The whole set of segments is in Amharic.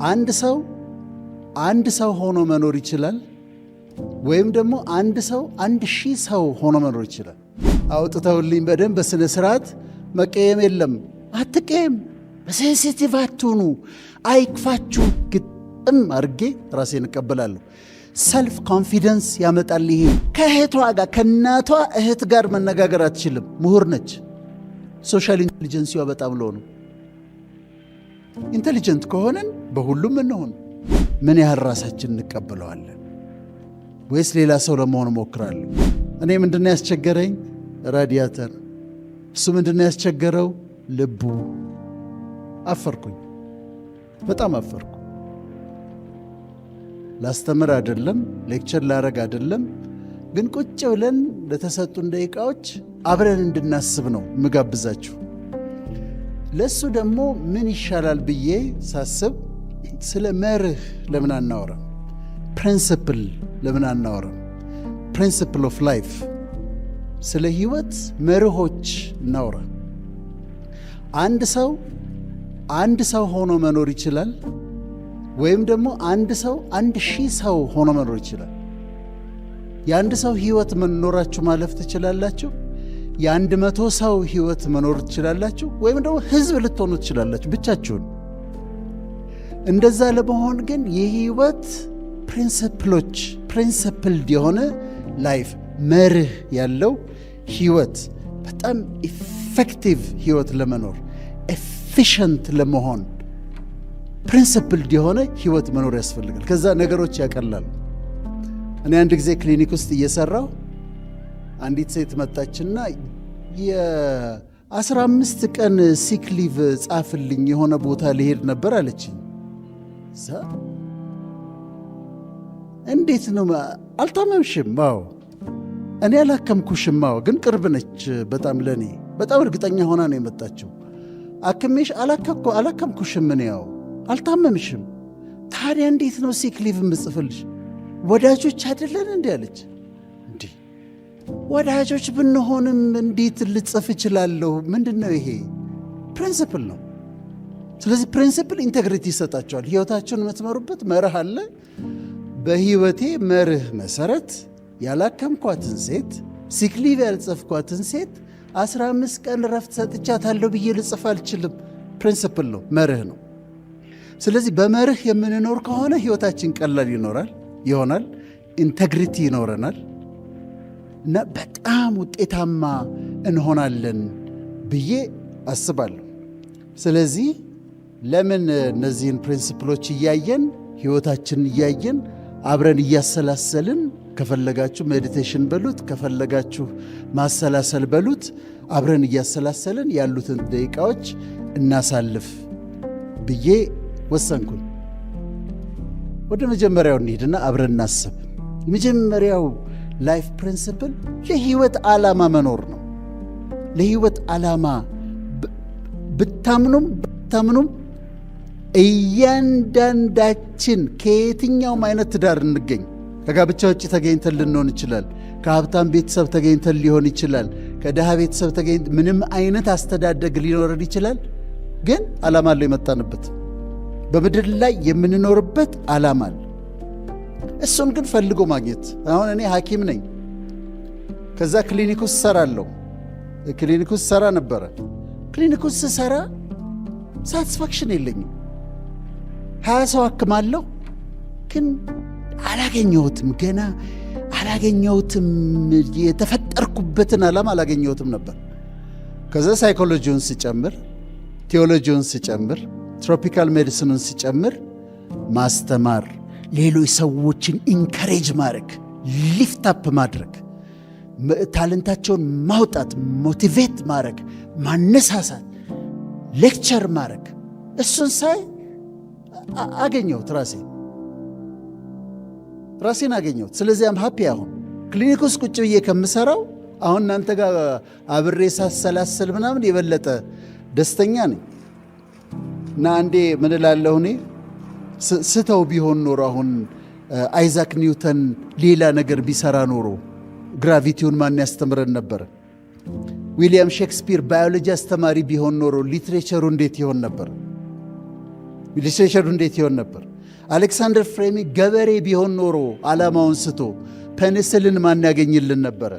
አንድ ሰው ሆኖ መኖር ይችላል፣ ወይም ደግሞ አንድ ሰው 1000 ሰው ሆኖ መኖር ይችላል። አውጥተውልኝ በደንብ በስነ ስርዓት መቀየም የለም። አትቀየም፣ በሴንሲቲቭ አትሁኑ፣ አይክፋችሁ። ግጥም አድርጌ ራሴን እቀበላለሁ። ሰልፍ ኮንፊደንስ ያመጣል። ይሄ ከእህቷ ጋር ከእናቷ እህት ጋር መነጋገር አትችልም። ምሁር ነች። ሶሻል ኢንቴሊጀንሲዋ በጣም ሎ ነው። ኢንቴሊጀንት ከሆነን በሁሉም እንሆን። ምን ያህል ራሳችን እንቀበለዋለን? ወይስ ሌላ ሰው ለመሆን እሞክራለሁ? እኔ ምንድነው ያስቸገረኝ? ራዲያተር። እሱ ምንድነው ያስቸገረው? ልቡ። አፈርኩኝ፣ በጣም አፈርኩ። ላስተምር አይደለም፣ ሌክቸር ላረግ አይደለም፣ ግን ቁጭ ብለን ለተሰጡን ደቂቃዎች አብረን እንድናስብ ነው ምጋብዛችሁ። ለሱ ደግሞ ምን ይሻላል ብዬ ሳስብ ስለ መርህ ለምን አናወራም? ፕሪንሲፕል ለምን አናወራም? ፕሪንሲፕል ኦፍ ላይፍ፣ ስለ ህይወት መርሆች እናወራ። አንድ ሰው ሆኖ መኖር ይችላል፣ ወይም ደግሞ አንድ ሰው 1000 ሰው ሆኖ መኖር ይችላል። የአንድ ሰው ህይወት መኖራችሁ ማለፍ ትችላላችሁ። የ100 ሰው ህይወት መኖር ትችላላችሁ፣ ወይም ደግሞ ህዝብ ልትሆኑ ትችላላችሁ ብቻችሁን። እንደዛ ለመሆን ግን የህይወት ፕሪንሲፕሎች፣ ፕሪንሲፕልድ የሆነ ላይፍ፣ መርህ ያለው ህይወት፣ በጣም ኢፌክቲቭ ህይወት ለመኖር ኤፊሽንት ለመሆን ፕሪንሲፕልድ የሆነ ህይወት መኖር ያስፈልጋል። ከዛ ነገሮች ያቀላሉ። እኔ አንድ ጊዜ ክሊኒክ ውስጥ እየሰራሁ አንዲት ሴት መጣችና የ15 ቀን ሲክሊቭ ጻፍልኝ፣ የሆነ ቦታ ልሄድ ነበር አለችኝ። እዛ እንዴት ነው? አልታመምሽም? አዎ። እኔ አላከምኩሽም? አዎ። ግን ቅርብ ነች በጣም ለኔ። በጣም እርግጠኛ ሆና ነው የመጣችው። አክሜሽ? አላከምኩሽም። እኔ ያው አልታመምሽም። ታዲያ እንዴት ነው ሲክሊቭ የምጽፍልሽ? ወዳጆች አይደለን እንዴ አለች። እንዴ ወዳጆች ብንሆንም እንዴት ልጽፍ እችላለሁ? ምንድን ነው ይሄ? ፕሪንሲፕል ነው። ስለዚህ ፕሪንሲፕል ኢንቴግሪቲ ይሰጣቸዋል። ህይወታችሁን የምትመሩበት መርህ አለ። በህይወቴ መርህ መሰረት ያላከምኳትን ሴት፣ ሲክሊቭ ያልጸፍኳትን ሴት 15 ቀን ረፍት ሰጥቻታለሁ ብዬ ልጽፍ አልችልም። ፕሪንሲፕል ነው፣ መርህ ነው። ስለዚህ በመርህ የምንኖር ከሆነ ህይወታችን ቀላል ይሆናል፣ ኢንቴግሪቲ ይኖረናል እና በጣም ውጤታማ እንሆናለን ብዬ አስባለሁ። ስለዚህ ለምን እነዚህን ፕሪንሲፕሎች እያየን ህይወታችንን እያየን አብረን እያሰላሰልን፣ ከፈለጋችሁ ሜዲቴሽን በሉት፣ ከፈለጋችሁ ማሰላሰል በሉት፣ አብረን እያሰላሰልን ያሉትን ደቂቃዎች እናሳልፍ ብዬ ወሰንኩኝ። ወደ መጀመሪያው እንሂድና አብረን እናስብ። የመጀመሪያው ላይፍ ፕሪንሲፕል ለህይወት ዓላማ መኖር ነው። ለህይወት ዓላማ ብታምኑም እያንዳንዳችን ከየትኛውም አይነት ትዳር እንገኝ፣ ከጋብቻ ውጭ ተገኝተን ልንሆን ይችላል፣ ከሀብታም ቤተሰብ ተገኝተን ሊሆን ይችላል፣ ከድሃ ቤተሰብ ተገኝተን፣ ምንም አይነት አስተዳደግ ሊኖረን ይችላል። ግን ዓላማ አለው የመጣንበት፣ በምድር ላይ የምንኖርበት ዓላማ አለ። እሱን ግን ፈልጎ ማግኘት። አሁን እኔ ሐኪም ነኝ። ከዛ ክሊኒክ ውስጥ ሰራለሁ። ክሊኒክ ውስጥ ሰራ ነበረ። ክሊኒክ ውስጥ ሰራ ሳቲስፋክሽን የለኝም። 20 ሰው አክማለሁ፣ ግን አላገኘሁትም። ገና አላገኘሁትም። የተፈጠርኩበትን ዓላማ አላገኘሁትም ነበር። ከዛ ሳይኮሎጂውን ስጨምር፣ ቴዎሎጂውን ስጨምር፣ ትሮፒካል ሜዲሲኑን ስጨምር፣ ማስተማር፣ ሌሎች ሰዎችን ኢንከሬጅ ማድረግ፣ ሊፍት አፕ ማድረግ፣ ታለንታቸውን ማውጣት፣ ሞቲቬት ማድረግ፣ ማነሳሳት፣ ሌክቸር ማድረግ፣ እሱን ሳይ አገኘሁት፣ ራሴን አገኘሁት። ስለዚህ አም ሃፒ። አሁን ክሊኒክ ውስጥ ቁጭ ብዬ ከምሰራው አሁን እናንተ ጋር አብሬ ሳሰላሰል ምናምን የበለጠ ደስተኛ ነኝ። እና አንዴ ምን እላለሁ እኔ ስተው ቢሆን ኖሮ አሁን አይዛክ ኒውተን ሌላ ነገር ቢሰራ ኖሮ ግራቪቲውን ማን ያስተምረን ነበር? ዊሊያም ሼክስፒር ባዮሎጂ አስተማሪ ቢሆን ኖሮ ሊትሬቸሩ እንዴት ይሆን ነበር? ሊትሬቸሩ እንዴት ይሆን ነበር? አሌክሳንደር ፍሌሚንግ ገበሬ ቢሆን ኖሮ ዓላማውን ስቶ ፔኒስልን ማን ያገኝልን ነበረ?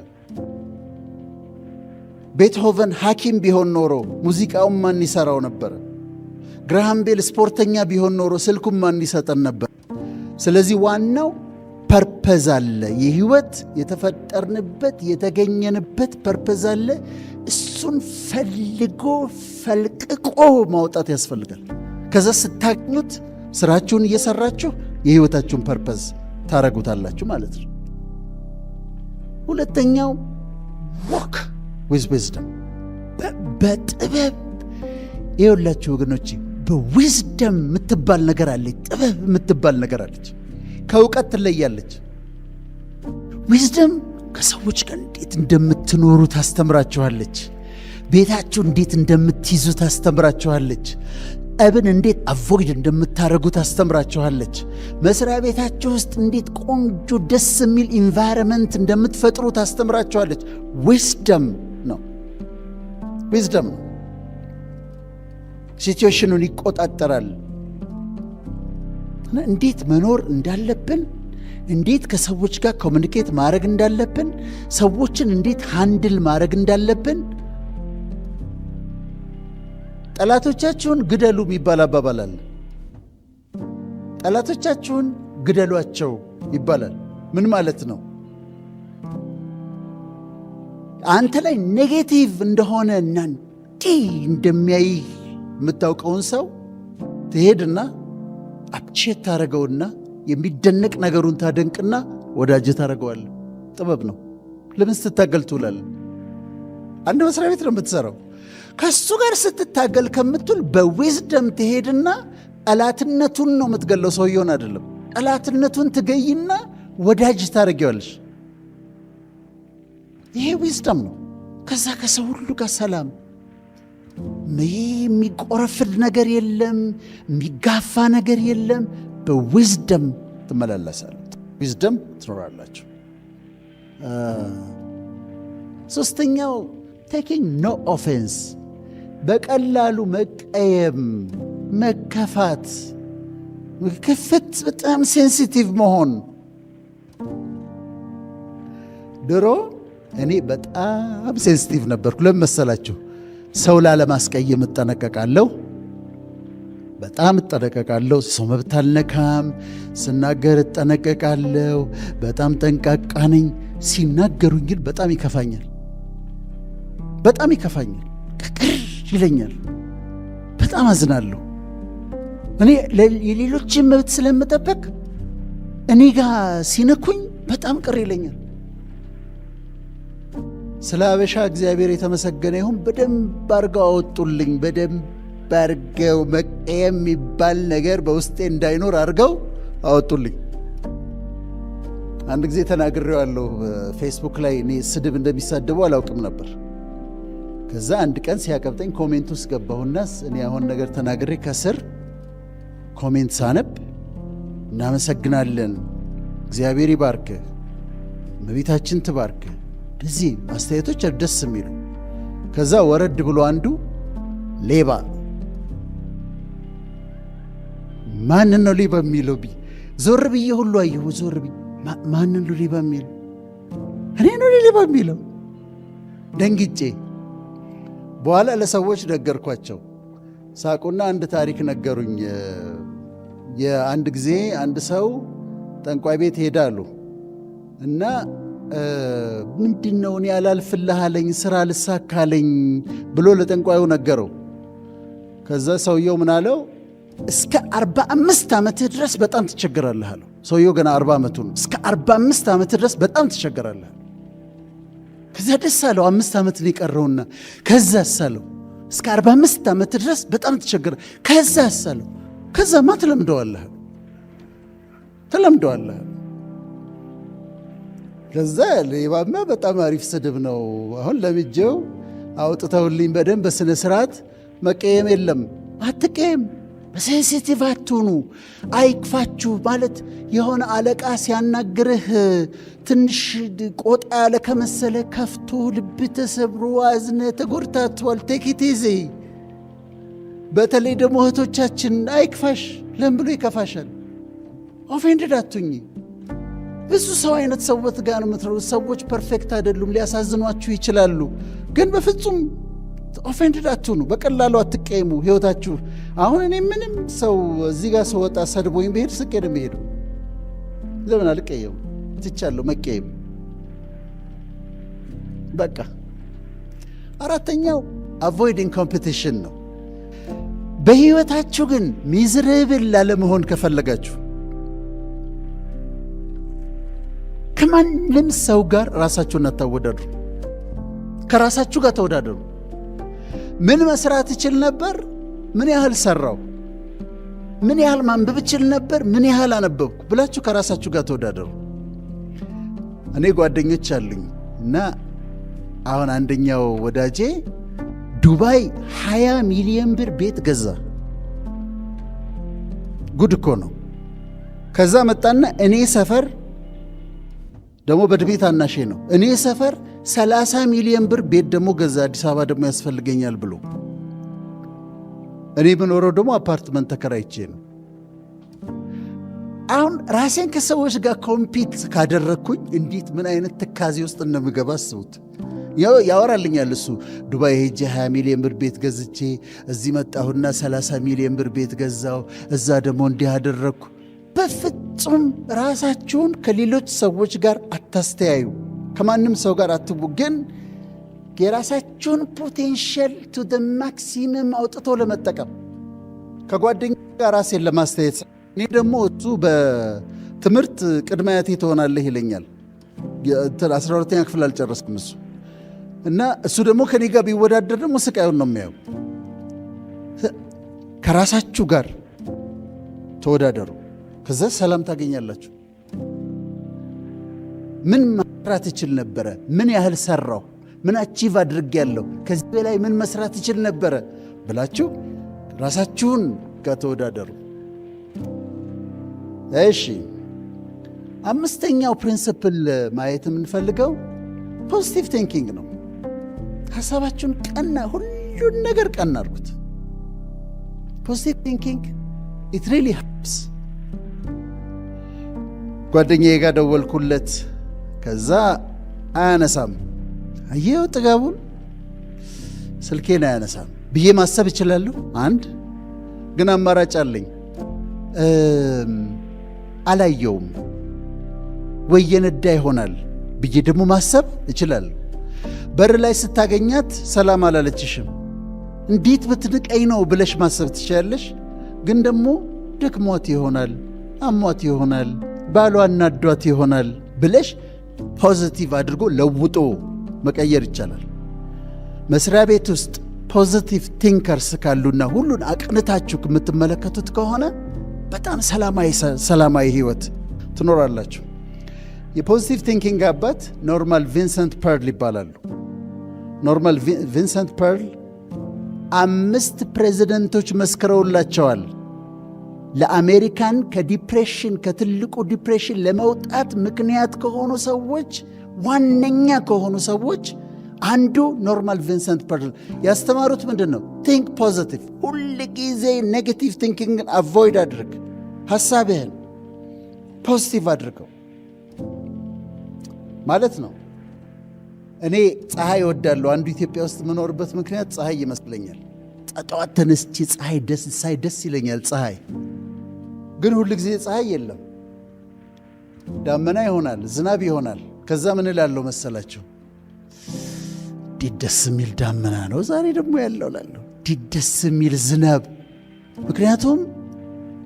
ቤትሆቨን ሐኪም ቢሆን ኖሮ ሙዚቃውን ማን ይሠራው ነበረ? ግራሃም ቤል ስፖርተኛ ቢሆን ኖሮ ስልኩን ማን ይሰጠን ነበር? ስለዚህ ዋናው ፐርፐዝ አለ። የህይወት የተፈጠርንበት የተገኘንበት ፐርፐዝ አለ። እሱን ፈልጎ ፈልቅቆ ማውጣት ያስፈልጋል። ከዛ ስታገኙት ስራችሁን እየሰራችሁ የህይወታችሁን ፐርፐዝ ታረጉታላችሁ ማለት ነው። ሁለተኛው walk with wisdom፣ በጥበብ ይኸውላችሁ ወገኖቼ፣ በዊዝደም የምትባል ነገር አለች፣ ጥበብ የምትባል ነገር አለች። ከእውቀት ትለያለች። ዊዝደም ከሰዎች ጋር እንዴት እንደምትኖሩ ታስተምራችኋለች። ቤታችሁ እንዴት እንደምትይዙ ታስተምራችኋለች። ጠብን እንዴት አቮይድ እንደምታደርጉ ታስተምራችኋለች። መስሪያ ቤታችሁ ውስጥ እንዴት ቆንጆ ደስ የሚል ኢንቫይረመንት እንደምትፈጥሩ ታስተምራችኋለች። ዊዝደም ነው። ዊዝደም ነው። ሲቹዌሽኑን ይቆጣጠራል። እንዴት መኖር እንዳለብን፣ እንዴት ከሰዎች ጋር ኮሚኒኬት ማድረግ እንዳለብን፣ ሰዎችን እንዴት ሃንድል ማድረግ እንዳለብን። ጠላቶቻችሁን ግደሉ የሚባል አባባል አለ። ጠላቶቻችሁን ግደሏቸው ይባላል። ምን ማለት ነው? አንተ ላይ ኔጌቲቭ እንደሆነ እና እንደሚያይ የምታውቀውን ሰው ትሄድና አፕቼት ታደረገውና የሚደነቅ ነገሩን ታደንቅና ወዳጅ ታደረገዋል። ጥበብ ነው። ለምን ስትታገል ትውላለህ? አንድ መስሪያ ቤት ነው የምትሰራው። ከሱ ጋር ስትታገል ከምትል በዊዝደም ትሄድና ጠላትነቱን ነው የምትገለው፣ ሰውየውን አይደለም። ጠላትነቱን ትገይና ወዳጅ ታደረገዋለሽ። ይሄ ዊዝደም ነው። ከዛ ከሰው ሁሉ ጋር ሰላም፣ የሚቆረፍድ ነገር የለም፣ የሚጋፋ ነገር የለም። በዊዝደም ትመላለሳል፣ ዊዝደም ትኖራላችሁ። ሶስተኛው ቴኪንግ ኖ ኦፌንስ፣ በቀላሉ መቀየም፣ መከፋት፣ ክፍት፣ በጣም ሴንሲቲቭ መሆን። ድሮ እኔ በጣም ሴንሲቲቭ ነበርኩ። ለምን መሰላችሁ? ሰው ላለማስቀየም እጠነቀቃለሁ፣ በጣም እጠነቀቃለሁ። ሰው መብት አልነካም፣ ስናገር እጠነቀቃለሁ፣ በጣም ጠንቃቃ ነኝ። ሲናገሩኝ ግን በጣም ይከፋኛል፣ በጣም ይከፋኛል፣ ቅር ይለኛል፣ በጣም አዝናለሁ። እኔ የሌሎችን መብት ስለምጠበቅ እኔ ጋር ሲነኩኝ በጣም ቅር ይለኛል። ስለ አበሻ እግዚአብሔር የተመሰገነ ይሁን። በደንብ አርገው አወጡልኝ። በደንብ አርገው መቀየም የሚባል ነገር በውስጤ እንዳይኖር አርገው አወጡልኝ። አንድ ጊዜ ተናግሬዋለሁ ፌስቡክ ላይ። እኔ ስድብ እንደሚሳደቡ አላውቅም ነበር። ከዛ አንድ ቀን ሲያቀብጠኝ ኮሜንት ውስጥ ገባሁና እኔ አሁን ነገር ተናግሬ ከስር ኮሜንት ሳነብ እናመሰግናለን፣ እግዚአብሔር ይባርክህ፣ እመቤታችን ትባርክህ፣ እዚህ አስተያየቶች ደስ የሚሉ። ከዛ ወረድ ብሎ አንዱ ሌባ፣ ማንን ነው ሌባ የሚለው? ዞር ብዬ ሁሉ አየሁ። ዞር ብዬ ማንን ነው ሌባ የሚለው? እኔ ነው ሌባ የሚለው? ደንግጬ በኋላ ለሰዎች ነገርኳቸው። ሳቁና አንድ ታሪክ ነገሩኝ። የአንድ ጊዜ አንድ ሰው ጠንቋይ ቤት ሄዳሉ እና ምንድነው እኔ አላልፍልህ አለኝ፣ ስራ ልሳካለኝ ብሎ ለጠንቋዩ ነገረው። ከዛ ሰውየው ምን አለው? እስከ 45 ዓመትህ ድረስ በጣም ትቸገራለህ አለው። ሰውየው ገና 40 ዓመቱ ነው። እስከ 45 ዓመትህ ድረስ በጣም ትቸገራለህ። ከዛ ደስ አለው። 5 ዓመት ነው የቀረውና ከዛ አሳለው እስከ 45 ዓመት ድረስ በጣም ተቸገረ። ከዛ አሳለው። ከዛማ ትለምደዋለህ። ከዛ ሌባማ በጣም አሪፍ ስድብ ነው። አሁን ለምጄው አውጥተውልኝ በደንብ በስነ ስርዓት መቀየም የለም። አትቀየም፣ በሴንሲቲቭ አትሁኑ፣ አይክፋችሁ። ማለት የሆነ አለቃ ሲያናግርህ ትንሽ ቆጣ ያለ ከመሰለ ከፍቶ ልብ ተሰብሮ አዝነ ተጎድታቷል፣ ቴክ ኢት ኢዚ። በተለይ ደግሞ እህቶቻችን አይክፋሽ። ለምን ብሎ ይከፋሻል? ኦፌንድድ አትሁኚ። ብዙ ሰው አይነት ሰዎች ጋር ነው የምትኖሩት። ሰዎች ፐርፌክት አይደሉም፣ ሊያሳዝኗችሁ ይችላሉ። ግን በፍጹም ኦፌንድድ አትሁኑ። በቀላሉ አትቀየሙ ህይወታችሁ። አሁን እኔ ምንም ሰው እዚህ ጋር ስወጣ ሰድቦኝ ብሄድ ስቄ ነው የምሄደው። ለምን አልቀየሙ? ትቻለሁ መቀየም። በቃ አራተኛው አቮይዲንግ ኮምፒቲሽን ነው። በህይወታችሁ ግን ሚዝረብል ላለመሆን ከፈለጋችሁ ከማንም ሰው ጋር ራሳችሁን አታወዳድሩ። ከራሳችሁ ጋር ተወዳደሩ። ምን መስራት እችል ነበር? ምን ያህል ሰራው? ምን ያህል ማንበብ እችል ነበር? ምን ያህል አነበብኩ ብላችሁ ከራሳችሁ ጋር ተወዳደሩ። እኔ ጓደኞች አሉኝ እና አሁን አንደኛው ወዳጄ ዱባይ 20 ሚሊዮን ብር ቤት ገዛ። ጉድ እኮ ነው። ከዛ መጣና እኔ ሰፈር ደግሞ በድቤ ታናሼ ነው። እኔ ሰፈር 30 ሚሊዮን ብር ቤት ደግሞ ገዛ። አዲስ አበባ ደግሞ ያስፈልገኛል ብሎ እኔ ብኖረው ደግሞ አፓርትመንት ተከራይቼ ነው። አሁን ራሴን ከሰዎች ጋር ኮምፒት ካደረግኩኝ እንዴት ምን አይነት ትካዜ ውስጥ እንደምገባ አስቡት። ያወራልኛል እሱ ዱባይ ሄጄ 20 ሚሊዮን ብር ቤት ገዝቼ እዚህ መጣሁና 30 ሚሊዮን ብር ቤት ገዛው፣ እዛ ደግሞ እንዲህ አደረግኩ። በፍጹም ራሳችሁን ከሌሎች ሰዎች ጋር አታስተያዩ። ከማንም ሰው ጋር አትቡ። ግን የራሳችሁን ፖቴንሻል ቱ ደ ማክሲመም አውጥቶ ለመጠቀም ከጓደኛ ጋር ራሴን ለማስተያየት። እኔ ደግሞ እሱ በትምህርት ቅድመ አያቴ ትሆናለህ ይለኛል። 12ኛ ክፍል አልጨረስኩም እሱ እና እሱ ደግሞ ከኔ ጋር ቢወዳደር ደግሞ ስቃዩን ነው የሚያየው። ከራሳችሁ ጋር ተወዳደሩ። ከዛ ሰላም ታገኛላችሁ። ምን መስራት እችል ነበረ? ምን ያህል ሰራሁ? ምን አቺቭ አድርጌያለሁ? ከዚህ በላይ ምን መስራት እችል ነበረ ብላችሁ ራሳችሁን ጋር ተወዳደሩ። እሺ፣ አምስተኛው ፕሪንሲፕል ማየት የምንፈልገው ፖዚቲቭ ቲንኪንግ ነው። ሐሳባችሁን ቀና፣ ሁሉን ነገር ቀና አድርጉት። ፖዚቲቭ ቲንኪንግ ኢት ሪሊ ሄልፕስ። ጓደኛዬ ጋር ደወልኩለት። ከዛ አያነሳም። አየው ጥጋቡን፣ ስልኬን አያነሳም ብዬ ማሰብ እችላለሁ። አንድ ግን አማራጭ አለኝ። አላየውም ወይ የነዳ ይሆናል ብዬ ደግሞ ማሰብ እችላለሁ። በር ላይ ስታገኛት ሰላም አላለችሽም፣ እንዴት ብትንቀኝ ነው ብለሽ ማሰብ ትችላለሽ። ግን ደግሞ ደክሟት ይሆናል፣ አሟት ይሆናል፣ ባሏ እናዷት ይሆናል ብለሽ ፖዚቲቭ አድርጎ ለውጦ መቀየር ይቻላል። መስሪያ ቤት ውስጥ ፖዚቲቭ ቲንከርስ ካሉና ሁሉን አቅንታችሁ የምትመለከቱት ከሆነ በጣም ሰላማዊ ህይወት ትኖራላችሁ። የፖዚቲቭ ቲንኪንግ አባት ኖርማል ቪንሰንት ፐርል ይባላሉ። ኖርማል ቪንሰንት ፐርል 5 ፕሬዚደንቶች መስክረውላቸዋል። ለአሜሪካን ከዲፕሬሽን ከትልቁ ዲፕሬሽን ለመውጣት ምክንያት ከሆኑ ሰዎች ዋነኛ ከሆኑ ሰዎች አንዱ ኖርማል ቪንሰንት ፐርል። ያስተማሩት ምንድን ነው? ቲንክ ፖዚቲቭ። ሁል ጊዜ ኔጌቲቭ ቲንኪንግን አቮይድ አድርግ። ሐሳብህን ፖዚቲቭ አድርገው ማለት ነው። እኔ ፀሐይ እወዳለሁ። አንዱ ኢትዮጵያ ውስጥ የምኖርበት ምክንያት ፀሐይ ይመስለኛል። ጠዋት ተነስቼ ፀሐይ ደስ ይለኛል። ፀሐይ ግን ሁል ጊዜ ፀሐይ የለም። ዳመና ይሆናል፣ ዝናብ ይሆናል። ከዛ ምን እላለሁ መሰላችሁ? ደስ የሚል ዳመና ነው ዛሬ ደግሞ ያለው እላለሁ። ደስ የሚል ዝናብ። ምክንያቱም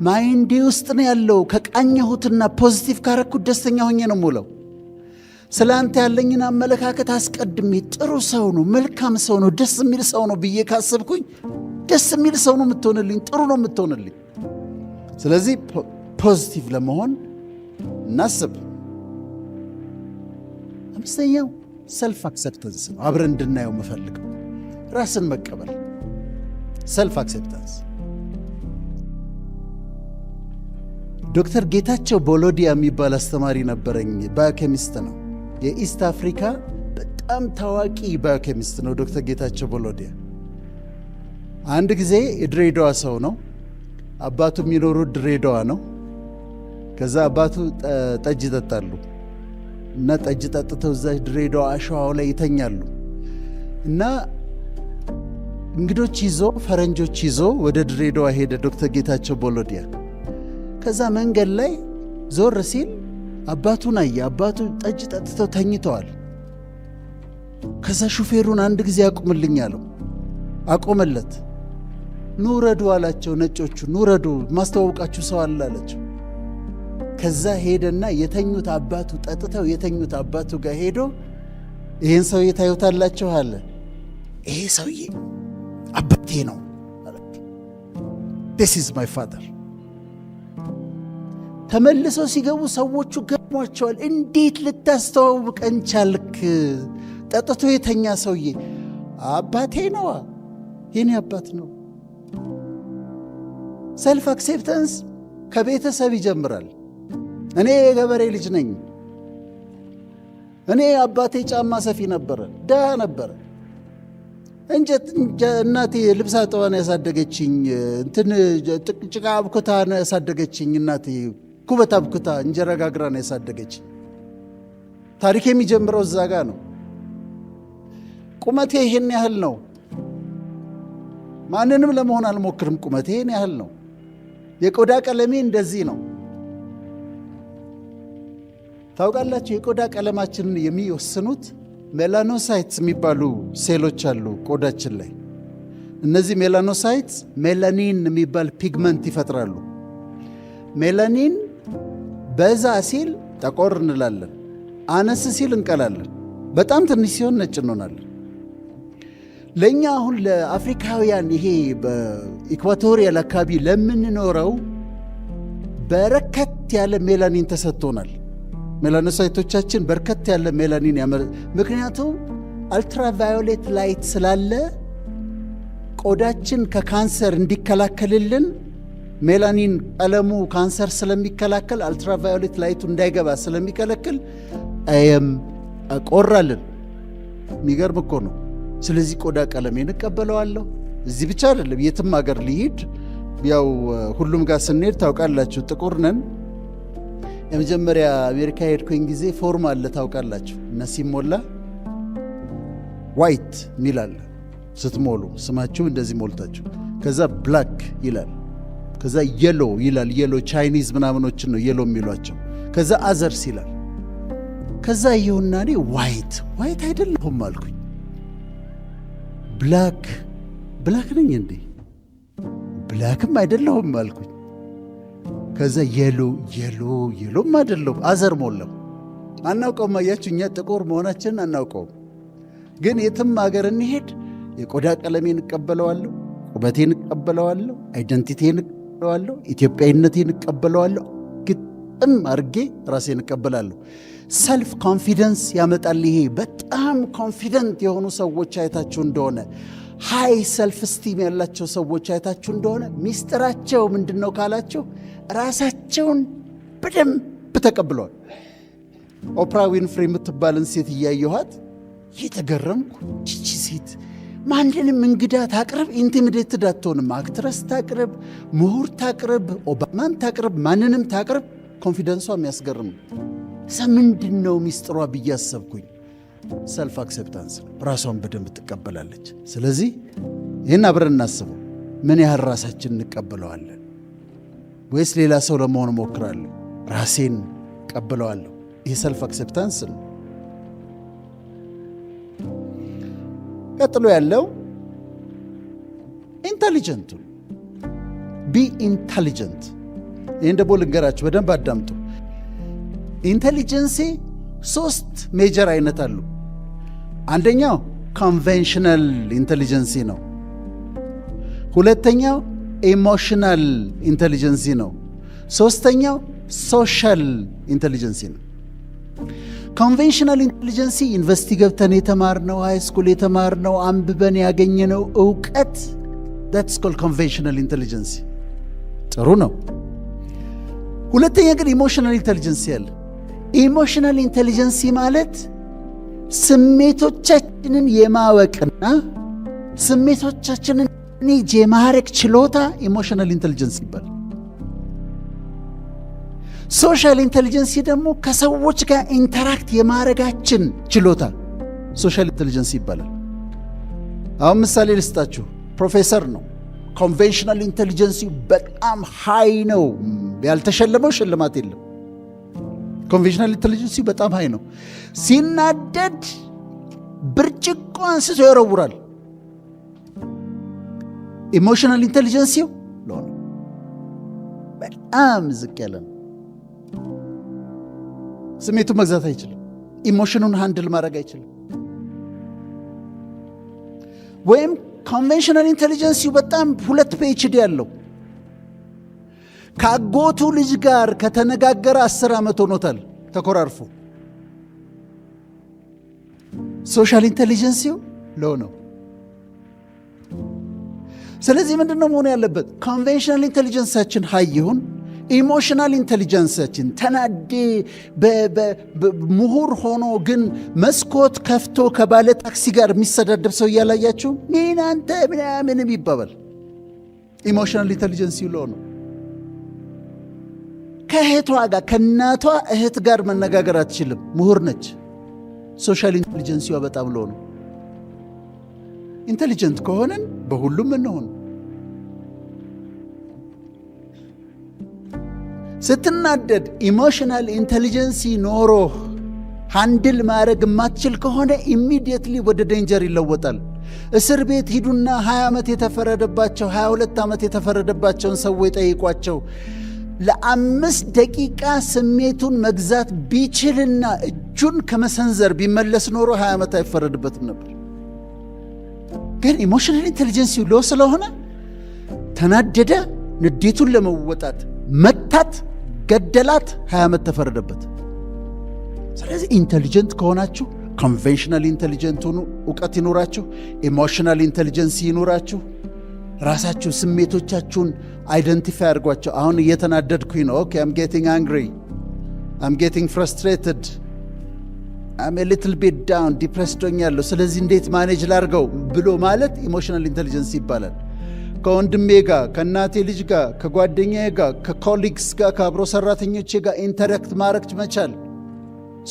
ማይንዴ ውስጥ ነው ያለው። ከቃኘሁትና ፖዚቲቭ ካረኩት ደስተኛ ሆኜ ነው የምውለው። ስለ አንተ ያለኝን አመለካከት አስቀድሜ ጥሩ ሰው ነው፣ መልካም ሰው ነው፣ ደስ የሚል ሰው ነው ብዬ ካሰብኩኝ ደስ የሚል ሰው ነው የምትሆንልኝ፣ ጥሩ ነው የምትሆንልኝ። ስለዚህ ፖዚቲቭ ለመሆን እናስብ። አምስተኛው ሰልፍ አክሴፕታንስ ነው። አብረን እንድናየው የምፈልገው ራስን መቀበል፣ ሰልፍ አክሴፕታንስ። ዶክተር ጌታቸው ቦሎዲያ የሚባል አስተማሪ ነበረኝ። ባዮኬሚስት ነው። የኢስት አፍሪካ በጣም ታዋቂ ባዮኬሚስት ነው ዶክተር ጌታቸው ቦሎዲያ። አንድ ጊዜ የድሬዳዋ ሰው ነው። አባቱ የሚኖሩት ድሬዳዋ ነው። ከዛ አባቱ ጠጅ ይጠጣሉ እና ጠጅ ጠጥተው እዛ ድሬዳዋ አሸዋው ላይ ይተኛሉ እና እንግዶች ይዞ ፈረንጆች ይዞ ወደ ድሬዳዋ ሄደ ዶክተር ጌታቸው ቦሎዲያ። ከዛ መንገድ ላይ ዞር ሲል አባቱን አየ። አባቱ ጠጅ ጠጥተው ተኝተዋል። ከዛ ሹፌሩን አንድ ጊዜ አቁምልኝ አለው። አቆመለት። ኑረዱ አላቸው ነጮቹ። ኑረዱ ማስተዋወቃችሁ ሰው አለ አላቸው። ከዛ ሄደና የተኙት አባቱ ጠጥተው የተኙት አባቱ ጋር ሄዶ ይህን ሰውዬ ታዩታላችሁ አለ። ይሄ ሰውዬ አባቴ ነው አላቸው። this is my father። ተመልሰው ሲገቡ ሰዎቹ ገርሟቸዋል። እንዴት ልታስተዋውቀን ቻልክ? ጠጥቶ የተኛ ሰውዬ አባቴ ነዋ፣ የኔ አባት ነው። ሰልፍ አክሴፕተንስ ከቤተሰብ ይጀምራል። እኔ የገበሬ ልጅ ነኝ። እኔ አባቴ ጫማ ሰፊ ነበረ፣ ድሃ ነበረ። እናቴ ልብስ አጥባ ነው ያሳደገችኝ። ጭቃ አብኩታ ነው ያሳደገችኝ። እናቴ ኩበት አብኩታ እንጀራ ጋግራ ነው ያሳደገችኝ። ታሪክ የሚጀምረው እዛ ጋ ነው። ቁመቴ ይሄን ያህል ነው። ማንንም ለመሆን አልሞክርም። ቁመቴ ይሄን ያህል ነው። የቆዳ ቀለሜ እንደዚህ ነው። ታውቃላችሁ፣ የቆዳ ቀለማችንን የሚወስኑት ሜላኖሳይትስ የሚባሉ ሴሎች አሉ ቆዳችን ላይ። እነዚህ ሜላኖሳይትስ ሜላኒን የሚባል ፒግመንት ይፈጥራሉ። ሜላኒን በዛ ሲል ጠቆር እንላለን፣ አነስ ሲል እንቀላለን፣ በጣም ትንሽ ሲሆን ነጭ እንሆናለን። ለእኛ አሁን ለአፍሪካውያን ይሄ በኢኳቶሪያል አካባቢ ለምንኖረው በርከት ያለ ሜላኒን ተሰጥቶናል። ሜላኖሳይቶቻችን በርከት ያለ ሜላኒን ምክንያቱም አልትራቫዮሌት ላይት ስላለ ቆዳችን ከካንሰር እንዲከላከልልን ሜላኒን ቀለሙ ካንሰር ስለሚከላከል አልትራቫዮሌት ላይቱ እንዳይገባ ስለሚከለክል ቆራልን። የሚገርም እኮ ነው። ስለዚህ ቆዳ ቀለሜን እቀበለዋለሁ። እዚህ ብቻ አይደለም፣ የትም ሀገር ሊሄድ ያው ሁሉም ጋር ስንሄድ ታውቃላችሁ፣ ጥቁር ነን። የመጀመሪያ አሜሪካ ሄድኩኝ ጊዜ ፎርም አለ ታውቃላችሁ፣ እና ሲሞላ ዋይት ሚላል ስትሞሉ ስማችሁ እንደዚህ ሞልታችሁ፣ ከዛ ብላክ ይላል፣ ከዛ የሎ ይላል። የሎ ቻይኒዝ ምናምኖችን ነው የሎ የሚሏቸው። ከዛ አዘርስ ይላል። ከዛ ይሁንና እኔ ዋይት አይደለሁም አልኩኝ። ብላክ ነኝ እንዴ? ብላክም አይደለሁም አልኩኝ። ከዛ የሎም አይደለሁም፣ አዘር ሞላው። አናውቀውም። አያችሁ፣ እኛ ጥቁር መሆናችንን አናውቀውም። ግን የትም ሀገር እንሄድ የቆዳ ቀለሜን እቀበለዋለሁ፣ ቁመቴን እቀበለዋለሁ፣ አይደንቲቴን እቀበለዋለሁ፣ ኢትዮጵያዊነቴን እቀበለዋለሁ። ግጥም አድርጌ ራሴን እቀበላለሁ። ሰልፍ ኮንፊደንስ ያመጣል። ይሄ በጣም ኮንፊደንት የሆኑ ሰዎች አይታችሁ እንደሆነ ሃይ ሰልፍ ስቲም ያላቸው ሰዎች አይታችሁ እንደሆነ ሚስጥራቸው ምንድን ነው ካላችሁ ራሳቸውን በደንብ ተቀብለዋል። ኦፕራ ዊንፍሪ የምትባልን ሴት እያየኋት እየተገረምኩ ቺቺ ሴት ማንንም እንግዳ ታቅርብ፣ ኢንቲሚዴትድ አትሆንም። አክትረስ ታቅርብ፣ ምሁር ታቅርብ፣ ኦባማን ታቅርብ፣ ማንንም ታቅርብ፣ ኮንፊደንሷ የሚያስገርም ነው። ምንድን ነው ሚስጥሯ ብዬ አሰብኩኝ። ሰልፍ አክሴፕታንስ ነው። ራሷን በደንብ ትቀበላለች። ስለዚህ ይህን አብረን እናስበው። ምን ያህል ራሳችን እንቀበለዋለን? ወይስ ሌላ ሰው ለመሆን እሞክራለሁ? ራሴን እቀበለዋለሁ። ይህ ሰልፍ አክሴፕታንስ ነው። ቀጥሎ ያለው ኢንተሊጀንቱ ቢ ኢንተሊጀንት። ይህን ደግሞ ልንገራችሁ፣ በደንብ አዳምጡ። ኢንቴሊጀንሲ 3 ሜጀር አይነት አሉ። አንደኛው ኮንቬንሽናል ኢንቴሊጀንሲ ነው። ሁለተኛው ኢሞሽናል ኢንቴሊጀንሲ ነው። ሶስተኛው ሶሻል ኢንቴሊጀንሲ ነው። ኮንቬንሽናል ኢንቴሊጀንሲ ዩኒቨርሲቲ ገብተን የተማርነው፣ ሃይ ስኩል የተማርነው፣ አንብበን ያገኘነው እውቀት that's called conventional intelligence። ጥሩ ነው። ሁለተኛ ግን ኢሞሽናል ኢንቴሊጀንሲ ያለ። ኢሞሽናል ኢንቴሊጀንሲ ማለት ስሜቶቻችንን የማወቅና ስሜቶቻችንን ማኔጅ የማድረግ ችሎታ ኢሞሽናል ኢንቴሊጀንስ ይባላል። ሶሻል ኢንቴሊጀንስ ደግሞ ከሰዎች ጋር ኢንተራክት የማድረጋችን ችሎታ ሶሻል ኢንቴሊጀንስ ይባላል። አሁን ምሳሌ ልስጣችሁ። ፕሮፌሰር ነው። ኮንቬንሽናል ኢንቴሊጀንስ በጣም ሃይ ነው። ያልተሸለመው ሽልማት የለም። ኮንቬንሽናል ኢንቴሊጀንስ በጣም ሃይ ነው። ሲናደድ ብርጭቆ አንስቶ ይወረውራል። ኢሞሽናል ኢንቴሊጀንስ በጣም ዝቅ ያለ ነው። ስሜቱ መግዛት አይችልም። ኢሞሽኑን ሃንድል ማድረግ አይችልም። ወይም ኮንቬንሽናል ኢንቴሊጀንስ በጣም 2 PhD ያለው ከአጎቱ ልጅ ጋር ከተነጋገረ 10 ዓመት ሆኖታል ተኮራርፎ። ሶሻል ኢንቴሊጀንስ ሎው ነው። ስለዚህ ምንድነው መሆን ያለበት? ኮንቬንሽናል ኢንቴሊጀንሳችን ሃይ ይሁን፣ ኢሞሽናል ኢንቴሊጀንሳችን ተናዴ ምሁር ሆኖ ግን መስኮት ከፍቶ ከባለ ታክሲ ጋር የሚሰዳደብ ሰው እያላያችሁ ምን አንተ ምናምንም ይባባል። ኢሞሽናል ኢንቴሊጀንስ ሎው ነው። ከእህቷ ጋር ከእናቷ እህት ጋር መነጋገር አትችልም፣ ምሁር ነች። ሶሻል ኢንቴሊጀንስ በጣም ሎው ነው። ኢንቴሊጀንት ከሆነን በሁሉም እንሆን። ስትናደድ ኢሞሽናል ኢንቴሊጀንስ ኖሮ ሃንድል ማድረግ የማትችል ከሆነ ኢሚዲየትሊ ወደ ዴንጀር ይለወጣል። እስር ቤት ሂዱና 20 ዓመት የተፈረደባቸው 22 ዓመት የተፈረደባቸውን ሰዎች ጠይቋቸው። ለ5 ደቂቃ ስሜቱን መግዛት ቢችልና እጁን ከመሰንዘር ቢመለስ ኖሮ 20 ዓመት አይፈረድበትም ነበር። ግን ኢሞሽናል ኢንቴሊጀንስ ሎው ስለሆነ ተናደደ፣ ንዴቱን ለመወጣት መታት፣ ገደላት፣ 20 ዓመት ተፈረደበት። ስለዚህ ኢንቴሊጀንት ከሆናችሁ ኮንቬንሽናል ኢንቴሊጀንት ሁኑ፣ እውቀት ይኖራችሁ፣ ኢሞሽናል ኢንቴሊጀንስ ይኖራችሁ። ራሳችሁ ስሜቶቻችሁን አይደንቲፋይ አድርጓቸው። አሁን እየተናደድኩኝ ነው። ኦኬ አም ጌቲንግ አንግሪ፣ አም ጌቲንግ ፍረስትሬትድ፣ አም ሊትል ቢት ዳውን፣ ዲፕሬስድ ሆኛለሁ። ስለዚህ እንዴት ማኔጅ ላድርገው ብሎ ማለት ኢሞሽናል ኢንቴሊጀንስ ይባላል። ከወንድሜ ጋር፣ ከእናቴ ልጅ ጋር፣ ከጓደኛዬ ጋር፣ ከኮሊግስ ጋር፣ ከአብሮ ሰራተኞቼ ጋር ኢንተራክት ማድረግ መቻል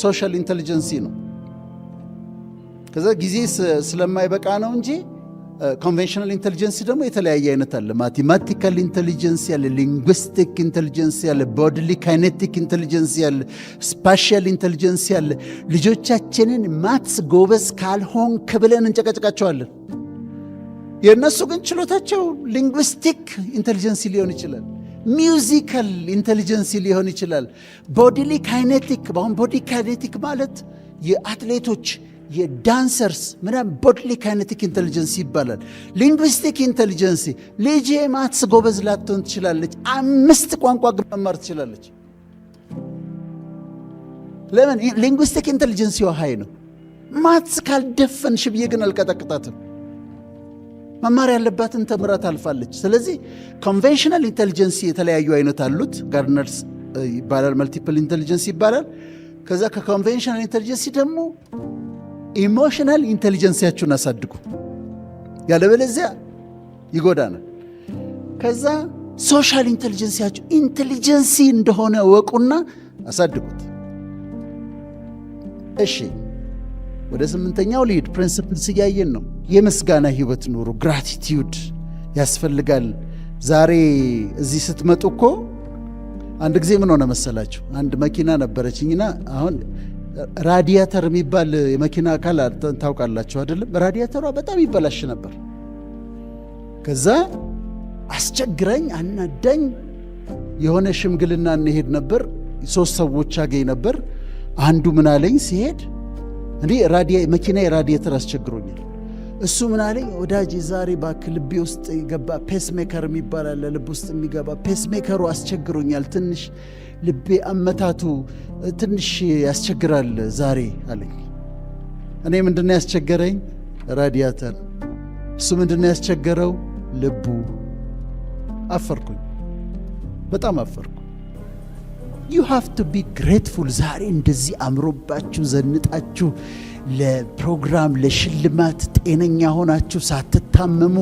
ሶሻል ኢንቴሊጀንስ ነው። ከዛ ጊዜ ስለማይበቃ ነው እንጂ ኮንቬንሽናል ኢንቴሊጀንስ ደግሞ የተለያየ አይነት አለ። ማቴማቲካል ኢንቴሊጀንስ ያለ፣ ሊንጉስቲክ ኢንቴሊጀንስ ያለ፣ ቦዲሊ ካይኔቲክ ኢንቴሊጀንስ ያለ፣ ስፓሻል ኢንቴሊጀንስ ያለ። ልጆቻችንን ማትስ ጎበዝ ካልሆንክ ብለን እንጨቀጭቃቸዋለን። የእነሱ ግን ችሎታቸው ሊንጉስቲክ ኢንቴሊጀንስ ሊሆን ይችላል፣ ሚውዚካል ኢንቴሊጀንስ ሊሆን ይችላል፣ ቦዲሊ ካይኔቲክ። አሁን ቦዲ ካይኔቲክ ማለት የአትሌቶች የዳንሰርስ ምናምን ቦዲሊ ካይኔቲክ ኢንቴሊጀንስ ይባላል። ሊንጉስቲክ ኢንቴሊጀንስ ልጄ ማትስ ጎበዝ ላትሆን ትችላለች፣ 5 ቋንቋ ግን መማር ትችላለች። ለምን? ሊንጉስቲክ ኢንቴሊጀንስ ሃይ ነው። ማትስ ካልደፈንሽ ብዬ ግን አልቀጠቅጣትም። መማር ያለባትን ተምራ ታልፋለች። ስለዚህ ኮንቬንሽናል ኢንቴሊጀንስ የተለያዩ አይነት አሉት። ጋርድነርስ ይባላል፣ መልቲፕል ኢንቴሊጀንስ ይባላል። ከዛ ከኮንቬንሽናል ኢንቴሊጀንስ ደግሞ ኢሞሽናል ኢንቴሊጀንሲያችሁን አሳድጉ፣ ያለበለዚያ ይጎዳናል። ከዛ ሶሻል ኢንቴሊጀንሲያችሁ ኢንቴሊጀንሲ እንደሆነ ወቁና አሳድጉት። እሺ ወደ 8ኛው ልሂድ። ፕሪንሲፕልስ እያየን ነው። የምስጋና ህይወት ኑሩ። ግራቲቲዩድ ያስፈልጋል። ዛሬ እዚህ ስትመጡ እኮ አንድ ጊዜ ምን ሆነ መሰላችሁ? አንድ መኪና ነበረችኝና አሁን ራዲያተር የሚባል የመኪና አካል ታውቃላችሁ አይደለም? ራዲያተሯ በጣም ይበላሽ ነበር። ከዛ አስቸግረኝ አናዳኝ። የሆነ ሽምግልና እንሄድ ነበር። 3 ሰዎች አገኝ ነበር። አንዱ ምን አለኝ ሲሄድ እንዲህ መኪና የራዲያተር አስቸግሮኛል። እሱ ምን አለኝ፣ ወዳጅ ዛሬ እባክህ ልቤ ውስጥ የገባ ፔስሜከር የሚባል አለ፣ ልብ ውስጥ የሚገባ ፔስሜከሩ አስቸግሮኛል፣ ትንሽ ልቤ አመታቱ ትንሽ ያስቸግራል ዛሬ አለኝ። እኔ ምንድነው ያስቸገረኝ? ራዲያተር። እሱ ምንድነው ያስቸገረው? ልቡ። አፈርኩኝ፣ በጣም አፈርኩ። you have to be grateful። ዛሬ እንደዚህ አምሮባችሁ ዘንጣችሁ ለፕሮግራም ለሽልማት ጤነኛ ሆናችሁ ሳትታመሙ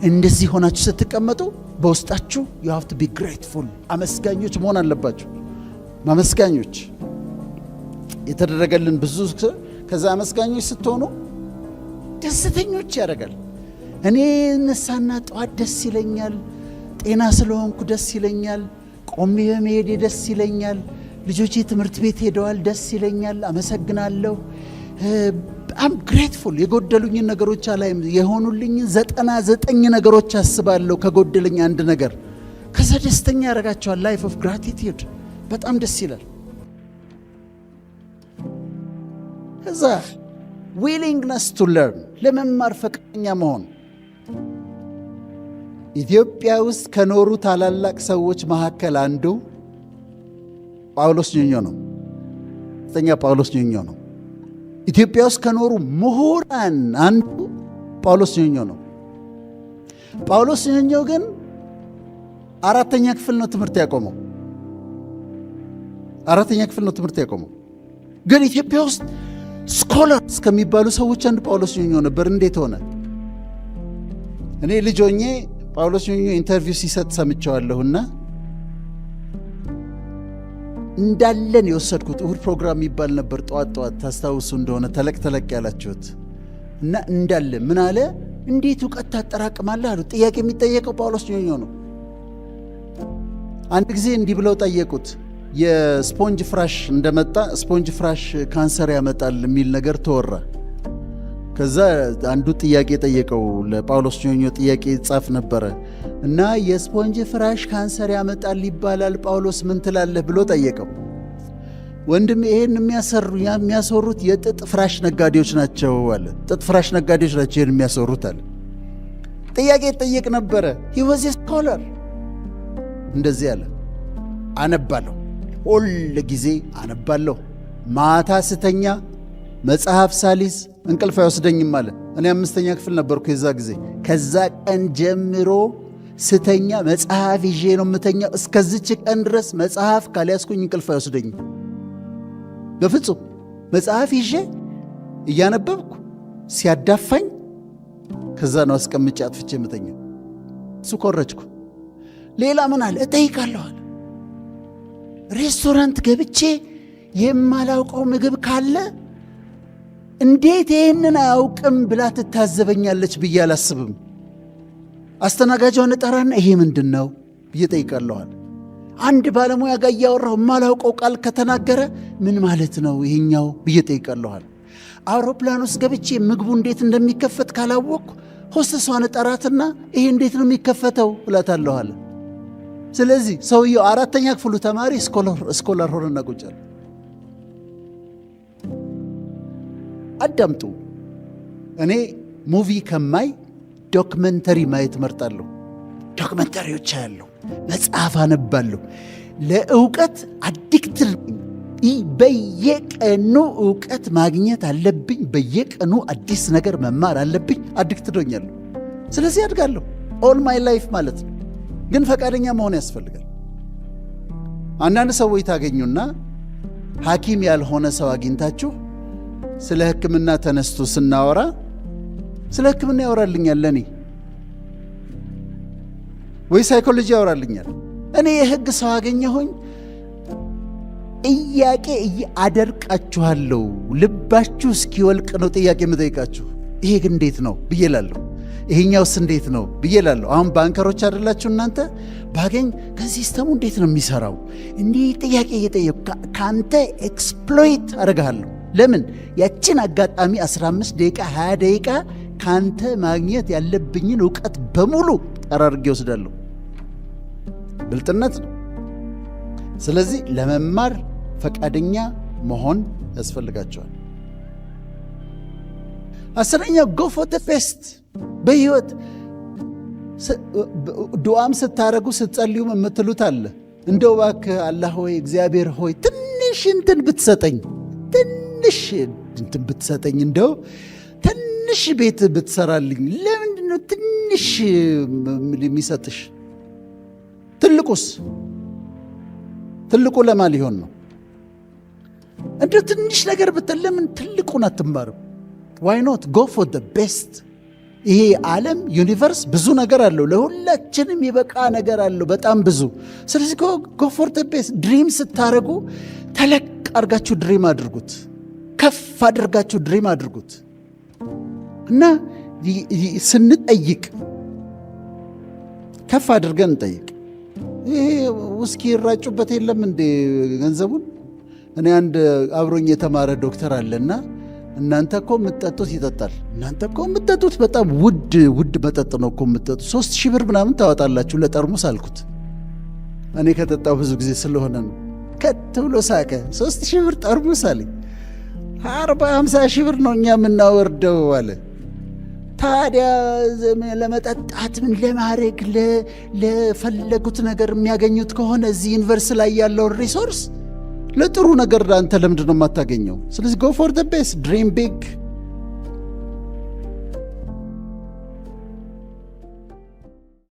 እንደዚህ ሆናችሁ ስትቀመጡ በውስጣችሁ you have to be grateful አመስጋኞች መሆን አለባችሁ። ማመስጋኞች የተደረገልን ብዙ ከዛ አመስጋኞች ስትሆኑ ደስተኞች ያደርጋል። እኔ ነሳና ጠዋት ደስ ይለኛል፣ ጤና ስለሆንኩ ደስ ይለኛል፣ ቆሜ በመሄዴ ደስ ይለኛል፣ ልጆቼ ትምህርት ቤት ሄደዋል ደስ ይለኛል፣ አመሰግናለሁ። I'm grateful የጎደሉኝ ነገሮች አላይም፣ የሆኑልኝ 99 ነገሮች አስባለሁ ከጎደለኝ አንድ ነገር። ከዛ ደስተኛ ያደርጋቸዋል። ላይፍ ኦፍ ግራቲቲዩድ በጣም ደስ ይላል። ከዛ ዊሊንግነስ ቱ ለርን ለመማር ፈቃደኛ መሆን። ኢትዮጵያ ውስጥ ከኖሩ ታላላቅ ሰዎች መካከል አንዱ ጳውሎስ ኞኞ ነው። ጳውሎስ ኞኞ ነው። ኢትዮጵያ ውስጥ ከኖሩ ምሁራን አንዱ ጳውሎስ ኞኞ ነው። ጳውሎስ ኞኞ ግን 4ኛ ክፍል ነው ትምህርት ያቆመው። 4ኛ ክፍል ነው ትምህርት ያቆመው። ግን ኢትዮጵያ ውስጥ ስኮላርስ ከሚባሉ ሰዎች አንዱ ጳውሎስ ኞኞ ነበር። እንዴት ሆነ? እኔ ልጅ ሆኜ ጳውሎስ ኞኞ ኢንተርቪው ሲሰጥ ሰምቼዋለሁና እንዳለን የወሰድኩት እሁድ ፕሮግራም የሚባል ነበር ጠዋት ታስታውሱ እንደሆነ ተለቅ ያላችሁት። እና እንዳለ ምን አለ? እንዴት ዕውቀት ታጠራቅማለህ አሉ። ጥያቄ የሚጠየቀው ጳውሎስ ኞኞ ነው። አንድ ጊዜ እንዲህ ብለው ጠየቁት። የስፖንጅ ፍራሽ እንደመጣ ስፖንጅ ፍራሽ ካንሰር ያመጣል የሚል ነገር ተወራ። ከዛ አንዱ ጥያቄ ጠየቀው ለጳውሎስ ኞኞ። ጥያቄ ጻፍ ነበረ እና የስፖንጅ ፍራሽ ካንሰር ያመጣል ይባላል፣ ጳውሎስ ምን ትላለህ ብሎ ጠየቀው። ወንድም ይሄን የሚያሰሩት የጥጥ ፍራሽ ነጋዴዎች ናቸው አለ። ጥጥ ፍራሽ ነጋዴዎች ናቸው ይሄን የሚያሰሩት አለ። ጥያቄ ጠየቅ ነበረ። he was a scholar። እንደዚህ አለ። አነባለሁ፣ ሁል ጊዜ አነባለሁ። ማታ ስተኛ መጽሐፍ ሳሊዝ እንቅልፍ አይወስደኝም አለ። እኔ 5ኛ ክፍል ነበርኩ የዛ ጊዜ። ከዛ ቀን ጀምሮ ስተኛ መጽሐፍ ይዤ ነው የምተኛው። እስከዚች ቀን ድረስ መጽሐፍ ካልያዝኩኝ እንቅልፍ አይወስደኝም በፍጹም። መጽሐፍ ይዤ እያነበብኩ ሲያዳፋኝ ከዛ ነው አስቀምጬ አጥፍቼ የምተኛው። እሱ ኮረጅኩ። ሌላ ምን አለ? እጠይቃለሁ አለ። ሬስቶራንት ገብቼ የማላውቀው ምግብ ካለ እንዴት ይህንን አያውቅም ብላ ትታዘበኛለች ብዬ አላስብም። አስተናጋጇን እጠራና ይሄ ምንድን ነው ብዬ ጠይቃለኋል። አንድ ባለሙያ ጋር እያወራሁ የማላውቀው ቃል ከተናገረ ምን ማለት ነው ይሄኛው ብዬ ጠይቃለኋል። አውሮፕላን ውስጥ ገብቼ ምግቡ እንዴት እንደሚከፈት ካላወቅኩ ሆስተሷን እጠራትና ይሄ እንዴት ነው የሚከፈተው ብላታለኋል። ስለዚህ ሰውየው 4ኛ ክፍሉ ተማሪ ስኮላር ሆነና ቁጭ አለ። አዳምጡ። እኔ ሙቪ ከማይ ዶክመንተሪ ማየት መርጣለሁ። ዶክመንተሪዎች አያለሁ፣ መጽሐፍ አነባለሁ። ለእውቀት አዲክትድ ነኝ። በየቀኑ እውቀት ማግኘት አለብኝ። በየቀኑ አዲስ ነገር መማር አለብኝ። አዲክትድ ሆኛለሁ። ስለዚህ አድጋለሁ። ኦል ማይ ላይፍ ማለት ነው። ግን ፈቃደኛ መሆን ያስፈልጋል። አንዳንድ ሰዎች ታገኙና ሐኪም ያልሆነ ሰው አግኝታችሁ ስለ ሕክምና ተነስቶ ስናወራ ስለ ሕክምና ያወራልኛል ለኔ ወይ ሳይኮሎጂ ያወራልኛል። እኔ የሕግ ሰው አገኘሁኝ ጥያቄ አደርቃችኋለሁ። ልባችሁ እስኪወልቅ ነው ጥያቄ የምጠይቃችሁ። ይሄ ግን እንዴት ነው ብዬ እላለሁ። ይሄኛውስ እንዴት ነው ብዬ እላለሁ። አሁን ባንከሮች አይደላችሁ እናንተ? ባገኝ ከሲስተሙ እንዴት ነው የሚሰራው እንዲህ ጥያቄ እየጠየቁ ከአንተ ኤክስፕሎይት አደርግሃለሁ። ለምን ያችን አጋጣሚ 15 ደቂቃ 20 ደቂቃ ካንተ ማግኘት ያለብኝን ዕውቀት በሙሉ ጠራርጌ ወስዳለሁ። ብልጥነት ነው። ስለዚህ ለመማር ፈቃደኛ መሆን ያስፈልጋቸዋል። 10ኛው go for the best። በህይወት ዱዓም ስታረጉ ስትጸልዩም የምትሉት አለ። እንደው እባክህ አላህ ሆይ እግዚአብሔር ሆይ ትንሽ እንትን ብትሰጠኝ፣ ትንሽ እንትን ብትሰጠኝ፣ እንደው ትንሽ ቤት ብትሰራልኝ። ለምንድን ነው ትንሽ የሚሰጥሽ? ትልቁ ለማ ሊሆን ነው? እንደ ትንሽ ነገር ብትል ለምን ትልቁን አትማርም? ዋይ ኖት ጎ ፎር ዘ ቤስት። ይሄ ዓለም ዩኒቨርስ ብዙ ነገር አለው፣ ለሁላችንም ይበቃ ነገር አለው በጣም ብዙ። ስለዚህ ጎ ፎር ዘ ቤስት። ድሪም ስታደርጉ ተለቅ አድርጋችሁ ድሪም አድርጉት፣ ከፍ አድርጋችሁ ድሪም አድርጉት። እና ስንጠይቅ ከፍ አድርገን እንጠይቅ። ይሄ ውስኪ ይራጩበት የለም እንዴ ገንዘቡን? እኔ አንድ አብሮኝ የተማረ ዶክተር አለና እናንተ እኮ የምትጠጡት ይጠጣል፣ እናንተ እኮ የምትጠጡት በጣም ውድ መጠጥ ነው እኮ የምትጠጡት፣ 3000 ብር ምናምን ታወጣላችሁ ለጠርሙስ አልኩት። እኔ ከጠጣው ብዙ ጊዜ ስለሆነ ነው። ከት ብሎ ሳቀ። 3000 ብር ጠርሙስ አለኝ። 40-50 ሺህ ብር ነው እኛ የምናወርደው አለ። ታዲያ ለመጠጣት ምን ለማድረግ ለፈለጉት ነገር የሚያገኙት ከሆነ እዚህ ዩኒቨርስ ላይ ያለውን ሪሶርስ ለጥሩ ነገር አንተ ለምንድን ነው የማታገኘው? ስለዚህ ጎ ፎር ዘ ቤስት ድሪም ቢግ